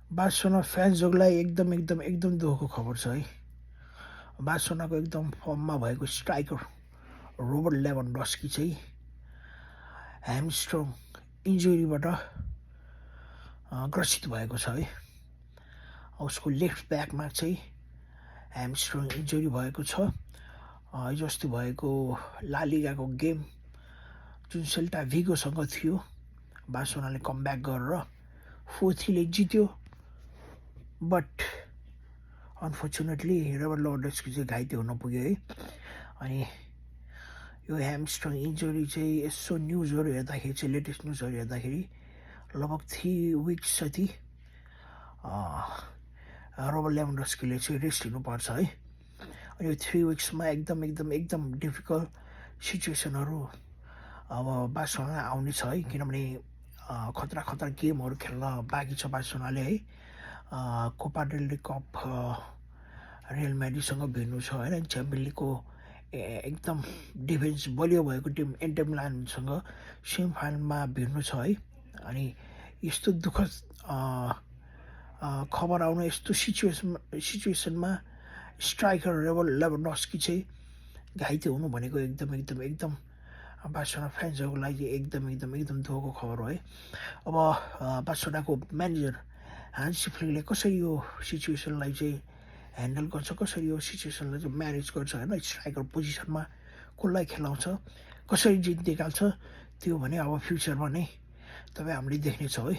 Barcelona फ्यान्सहरूलाई एकदम एकदम एकदम दुःखको खबर छ है। बार्सोलोनाको एकदम फर्ममा भएको स्ट्राइकर रोबर्ट लेभनडस्की चाहिँ ह्यामस्ट्रङ इन्जुरीबाट ग्रसित भएको छ है। उसको लेफ्ट ब्याकमा चाहिँ ह्यामस्ट्रङ इन्जुरी भएको छ। हिजो अस्ति भएको ला लिगाको गेम जुन सेल्टा भिगोसँग थियो, बार्सोलोनाले कमब्याक गरेर 4-3 जित्यो। बट अनफर्चुनेटली रोबर्ट लेभनडस्की चाहिँ घाइते हुन पुग्यो है। अनि यो ह्यामस्ट्रङ इन्जुरी चाहिँ यसो न्युजहरू हेर्दाखेरि चाहिँ लेटेस्ट न्युजहरू हेर्दाखेरि लगभग 3 विक्स जति रोबर्ट लेभनडस्कीले चाहिँ रेस्ट लिनुपर्छ है। अनि यो 3 विक्समा एकदम एकदम एकदम डिफिकल्ट सिचुएसनहरू अब बार्सोलोना आउने छ है। किनभने खतरा खतरा गेमहरू खेल्न बाँकी छ बार्सोलोनाले है। कोपा डेल रे कप रियल म्याड्रिडसँग भिड्नु छ होइन। च्याम्पियन लिगको एकदम डिफेन्स बलियो भएको टिम इन्टर मिलानसँग सेमी फाइनलमा भिड्नु छ है। अनि यस्तो दुःखद खबर आउनु यस्तो सिचुएसनमा स्ट्राइकर रोबर्ट लेभनडस्की चाहिँ घाइते हुनु भनेको एकदम एकदम एकदम बार्सोलोना फ्यान्सहरूको लागि एकदम एकदम एकदम दुःखको खबर हो है। अब बार्सोलोनाको म्यानेजर हान्सी फ्लिकले कसरी यो सिचुएसनलाई चाहिँ ह्यान्डल गर्छ, कसरी यो सिचुएसनलाई चाहिँ म्यानेज गर्छ होइन। स्ट्राइकर पोजिसनमा कसलाई खेलाउँछ, कसरी जित निकाल्छ, त्यो भने अब फ्युचरमा नै तपाईँ हामीले देख्नेछौँ है।